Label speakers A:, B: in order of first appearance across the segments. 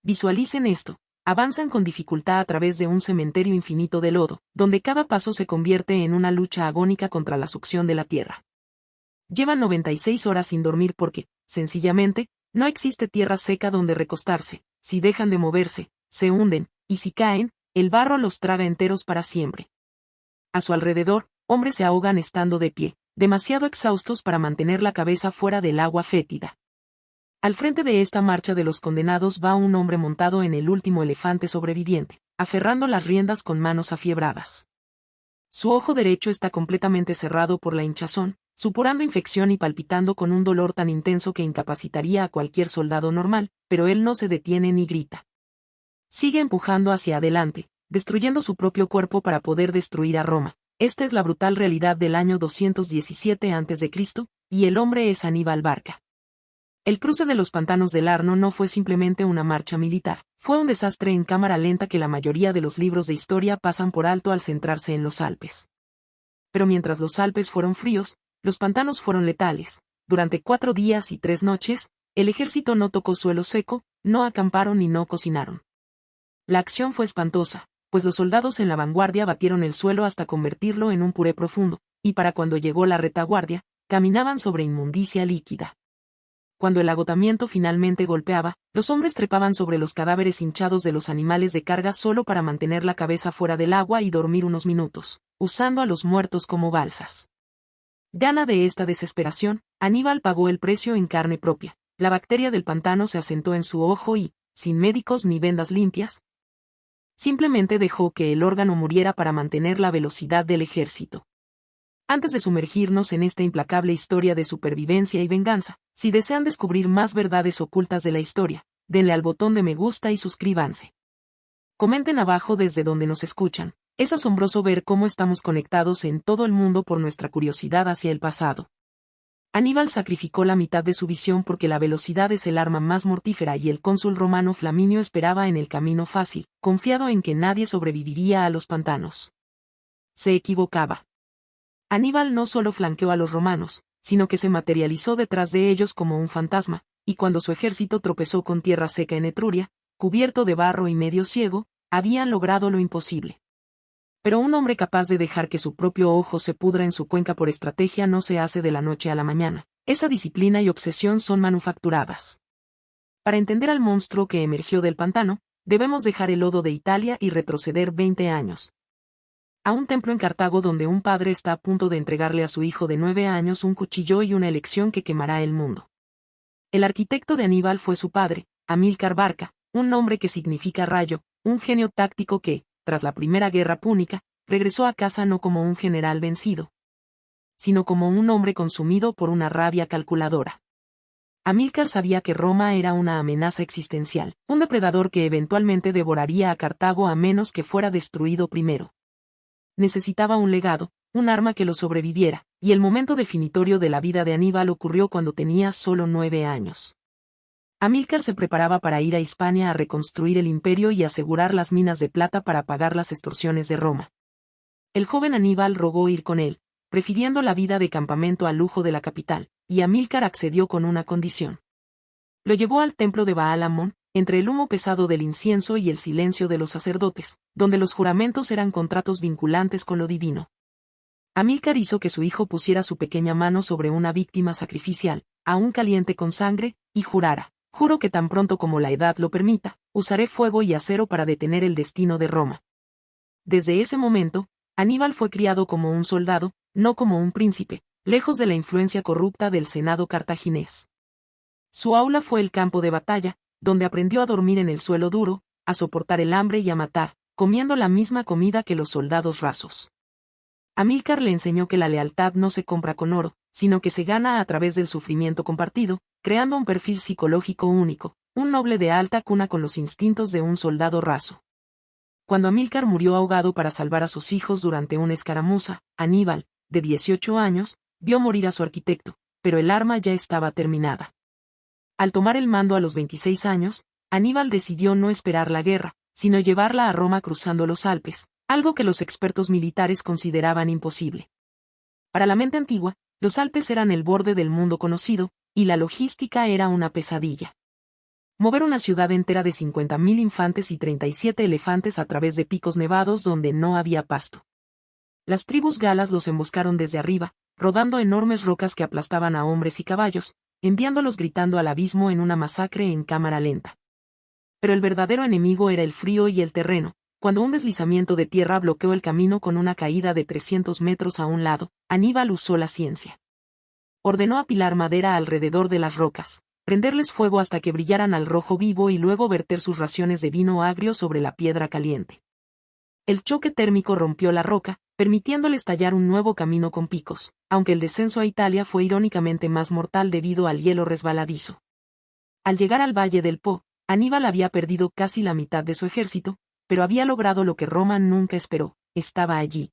A: Visualicen esto. Avanzan con dificultad a través de un cementerio infinito de lodo, donde cada paso se convierte en una lucha agónica contra la succión de la tierra. Llevan 96 horas sin dormir porque, sencillamente, no existe tierra seca donde recostarse. Si dejan de moverse, se hunden, y si caen, el barro los traga enteros para siempre. A su alrededor, hombres se ahogan estando de pie, demasiado exhaustos para mantener la cabeza fuera del agua fétida. Al frente de esta marcha de los condenados va un hombre montado en el último elefante sobreviviente, aferrando las riendas con manos afiebradas. Su ojo derecho está completamente cerrado por la hinchazón, supurando infección y palpitando con un dolor tan intenso que incapacitaría a cualquier soldado normal, pero él no se detiene ni grita. Sigue empujando hacia adelante, destruyendo su propio cuerpo para poder destruir a Roma. Esta es la brutal realidad del año 217 a.C., y el hombre es Aníbal Barca. El cruce de los pantanos del Arno no fue simplemente una marcha militar, fue un desastre en cámara lenta que la mayoría de los libros de historia pasan por alto al centrarse en los Alpes. Pero mientras los Alpes fueron fríos, los pantanos fueron letales. Durante 4 días y 3 noches, el ejército no tocó suelo seco, no acamparon y no cocinaron. La acción fue espantosa, pues los soldados en la vanguardia batieron el suelo hasta convertirlo en un puré profundo, y para cuando llegó la retaguardia, caminaban sobre inmundicia líquida. Cuando el agotamiento finalmente golpeaba, los hombres trepaban sobre los cadáveres hinchados de los animales de carga solo para mantener la cabeza fuera del agua y dormir unos minutos, usando a los muertos como balsas. Gana de esta desesperación, Aníbal pagó el precio en carne propia. La bacteria del pantano se asentó en su ojo y, sin médicos ni vendas limpias, simplemente dejó que el órgano muriera para mantener la velocidad del ejército. Antes de sumergirnos en esta implacable historia de supervivencia y venganza, si desean descubrir más verdades ocultas de la historia, denle al botón de me gusta y suscríbanse. Comenten abajo desde donde nos escuchan. Es asombroso ver cómo estamos conectados en todo el mundo por nuestra curiosidad hacia el pasado. Aníbal sacrificó la mitad de su visión porque la velocidad es el arma más mortífera y el cónsul romano Flaminio esperaba en el camino fácil, confiado en que nadie sobreviviría a los pantanos. Se equivocaba. Aníbal no solo flanqueó a los romanos, sino que se materializó detrás de ellos como un fantasma, y cuando su ejército tropezó con tierra seca en Etruria, cubierto de barro y medio ciego, habían logrado lo imposible. Pero un hombre capaz de dejar que su propio ojo se pudra en su cuenca por estrategia no se hace de la noche a la mañana. Esa disciplina y obsesión son manufacturadas. Para entender al monstruo que emergió del pantano, debemos dejar el lodo de Italia y retroceder 20 años. A un templo en Cartago donde un padre está a punto de entregarle a su hijo de 9 años un cuchillo y una elección que quemará el mundo. El arquitecto de Aníbal fue su padre, Amílcar Barca, un nombre que significa rayo, un genio táctico que, tras la primera guerra púnica, regresó a casa no como un general vencido, sino como un hombre consumido por una rabia calculadora. Amílcar sabía que Roma era una amenaza existencial, un depredador que eventualmente devoraría a Cartago a menos que fuera destruido primero. Necesitaba un legado, un arma que lo sobreviviera, y el momento definitorio de la vida de Aníbal ocurrió cuando tenía solo 9 años. Amílcar se preparaba para ir a Hispania a reconstruir el imperio y asegurar las minas de plata para pagar las extorsiones de Roma. El joven Aníbal rogó ir con él, prefiriendo la vida de campamento al lujo de la capital, y Amílcar accedió con una condición. Lo llevó al templo de Baal-Amón, entre el humo pesado del incienso y el silencio de los sacerdotes, donde los juramentos eran contratos vinculantes con lo divino. Amílcar hizo que su hijo pusiera su pequeña mano sobre una víctima sacrificial, aún caliente con sangre, y jurara: juro que tan pronto como la edad lo permita, usaré fuego y acero para detener el destino de Roma. Desde ese momento, Aníbal fue criado como un soldado, no como un príncipe, lejos de la influencia corrupta del Senado cartaginés. Su aula fue el campo de batalla, donde aprendió a dormir en el suelo duro, a soportar el hambre y a matar, comiendo la misma comida que los soldados rasos. Amílcar le enseñó que la lealtad no se compra con oro, sino que se gana a través del sufrimiento compartido, creando un perfil psicológico único, un noble de alta cuna con los instintos de un soldado raso. Cuando Amílcar murió ahogado para salvar a sus hijos durante una escaramuza, Aníbal, de 18 años, vio morir a su arquitecto, pero el arma ya estaba terminada. Al tomar el mando a los 26 años, Aníbal decidió no esperar la guerra, sino llevarla a Roma cruzando los Alpes, algo que los expertos militares consideraban imposible. Para la mente antigua, los Alpes eran el borde del mundo conocido, y la logística era una pesadilla. Mover una ciudad entera de 50.000 infantes y 37 elefantes a través de picos nevados donde no había pasto. Las tribus galas los emboscaron desde arriba, rodando enormes rocas que aplastaban a hombres y caballos, enviándolos gritando al abismo en una masacre en cámara lenta. Pero el verdadero enemigo era el frío y el terreno. Cuando un deslizamiento de tierra bloqueó el camino con una caída de 300 metros a un lado, Aníbal usó la ciencia. Ordenó apilar madera alrededor de las rocas, prenderles fuego hasta que brillaran al rojo vivo y luego verter sus raciones de vino agrio sobre la piedra caliente. El choque térmico rompió la roca, permitiéndole estallar un nuevo camino con picos, aunque el descenso a Italia fue irónicamente más mortal debido al hielo resbaladizo. Al llegar al Valle del Po, Aníbal había perdido casi la mitad de su ejército, pero había logrado lo que Roma nunca esperó: estaba allí.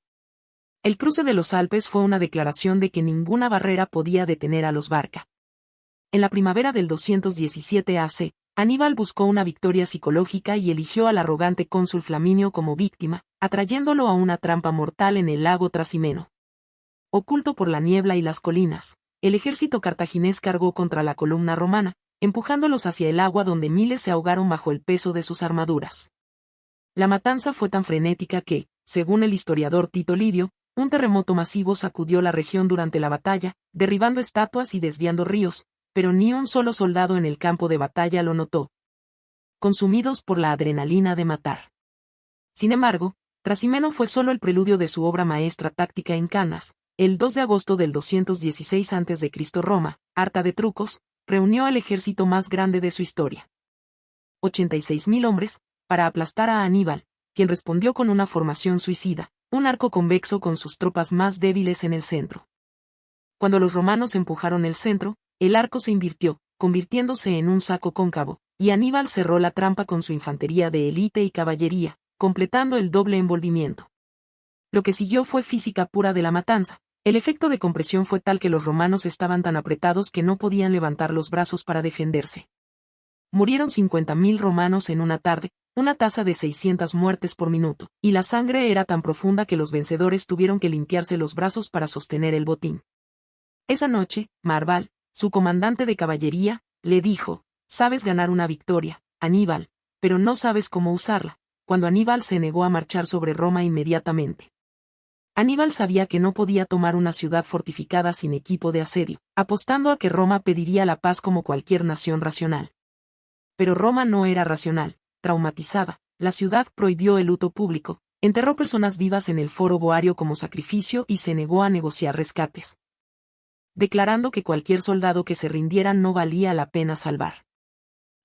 A: El cruce de los Alpes fue una declaración de que ninguna barrera podía detener a los Barca. En la primavera del 217 AC, Aníbal buscó una victoria psicológica y eligió al arrogante cónsul Flaminio como víctima, atrayéndolo a una trampa mortal en el lago Trasimeno. Oculto por la niebla y las colinas, el ejército cartaginés cargó contra la columna romana, empujándolos hacia el agua donde miles se ahogaron bajo el peso de sus armaduras. La matanza fue tan frenética que, según el historiador Tito Livio, un terremoto masivo sacudió la región durante la batalla, derribando estatuas y desviando ríos, pero ni un solo soldado en el campo de batalla lo notó. Consumidos por la adrenalina de matar. Sin embargo, Trasimeno fue solo el preludio de su obra maestra táctica en Canas. El 2 de agosto del 216 a.C. Roma, harta de trucos, reunió al ejército más grande de su historia. 86.000 hombres, para aplastar a Aníbal, quien respondió con una formación suicida, un arco convexo con sus tropas más débiles en el centro. Cuando los romanos empujaron el centro, el arco se invirtió, convirtiéndose en un saco cóncavo, y Aníbal cerró la trampa con su infantería de élite y caballería, completando el doble envolvimiento. Lo que siguió fue física pura de la matanza. El efecto de compresión fue tal que los romanos estaban tan apretados que no podían levantar los brazos para defenderse. Murieron 50.000 romanos en una tarde, una tasa de 600 muertes por minuto, y la sangre era tan profunda que los vencedores tuvieron que limpiarse los brazos para sostener el botín. Esa noche, Marval, su comandante de caballería, le dijo: «Sabes ganar una victoria, Aníbal, pero no sabes cómo usarla», cuando Aníbal se negó a marchar sobre Roma inmediatamente. Aníbal sabía que no podía tomar una ciudad fortificada sin equipo de asedio, apostando a que Roma pediría la paz como cualquier nación racional. Pero Roma no era racional. Traumatizada, la ciudad prohibió el luto público, enterró personas vivas en el foro Boario como sacrificio y se negó a negociar rescates, declarando que cualquier soldado que se rindiera no valía la pena salvar.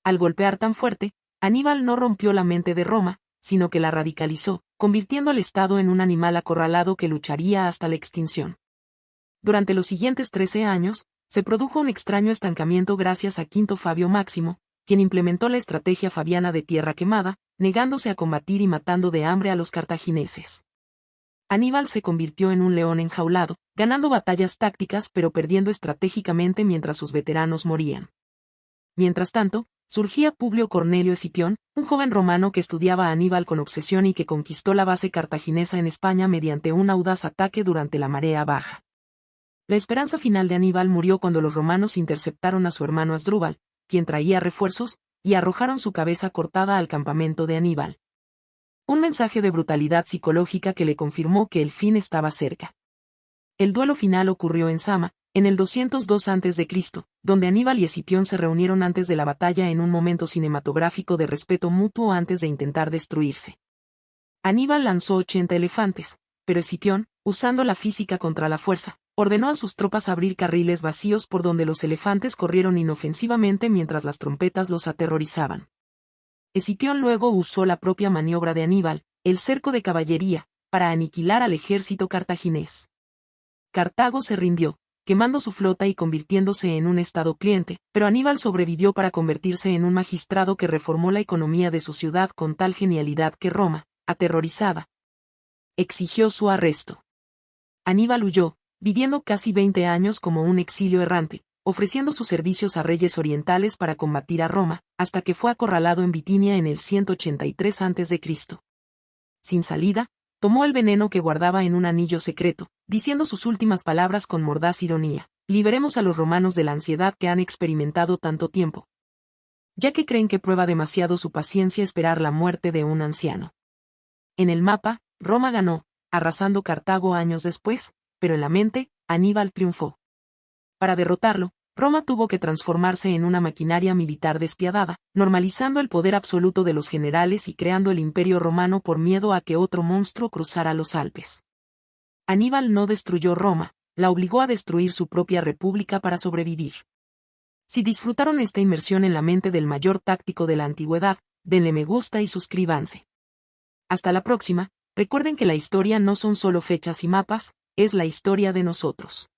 A: Al golpear tan fuerte, Aníbal no rompió la mente de Roma, sino que la radicalizó, convirtiendo al Estado en un animal acorralado que lucharía hasta la extinción. Durante los siguientes 13 años, se produjo un extraño estancamiento gracias a Quinto Fabio Máximo, quien implementó la estrategia fabiana de tierra quemada, negándose a combatir y matando de hambre a los cartagineses. Aníbal se convirtió en un león enjaulado, ganando batallas tácticas pero perdiendo estratégicamente mientras sus veteranos morían. Mientras tanto, surgía Publio Cornelio Escipión, un joven romano que estudiaba a Aníbal con obsesión y que conquistó la base cartaginesa en España mediante un audaz ataque durante la marea baja. La esperanza final de Aníbal murió cuando los romanos interceptaron a su hermano Asdrúbal, quien traía refuerzos, y arrojaron su cabeza cortada al campamento de Aníbal. Un mensaje de brutalidad psicológica que le confirmó que el fin estaba cerca. El duelo final ocurrió en Sama, en el 202 a.C., donde Aníbal y Escipión se reunieron antes de la batalla en un momento cinematográfico de respeto mutuo antes de intentar destruirse. Aníbal lanzó 80 elefantes, pero Escipión, usando la física contra la fuerza, ordenó a sus tropas abrir carriles vacíos por donde los elefantes corrieron inofensivamente mientras las trompetas los aterrorizaban. Escipión luego usó la propia maniobra de Aníbal, el cerco de caballería, para aniquilar al ejército cartaginés. Cartago se rindió, quemando su flota y convirtiéndose en un estado cliente, pero Aníbal sobrevivió para convertirse en un magistrado que reformó la economía de su ciudad con tal genialidad que Roma, aterrorizada, exigió su arresto. Aníbal huyó, viviendo casi 20 años como un exilio errante, ofreciendo sus servicios a reyes orientales para combatir a Roma, hasta que fue acorralado en Bitinia en el 183 a.C. Sin salida, tomó el veneno que guardaba en un anillo secreto, diciendo sus últimas palabras con mordaz ironía: «Liberemos a los romanos de la ansiedad que han experimentado tanto tiempo». ya que creen que prueba demasiado su paciencia esperar la muerte de un anciano. En el mapa, Roma ganó, arrasando Cartago años después, pero en la mente, Aníbal triunfó. Para derrotarlo, Roma tuvo que transformarse en una maquinaria militar despiadada, normalizando el poder absoluto de los generales y creando el Imperio Romano por miedo a que otro monstruo cruzara los Alpes. Aníbal no destruyó Roma, la obligó a destruir su propia república para sobrevivir. Si disfrutaron esta inmersión en la mente del mayor táctico de la antigüedad, denle me gusta y suscríbanse. Hasta la próxima, recuerden que la historia no son solo fechas y mapas, es la historia de nosotros.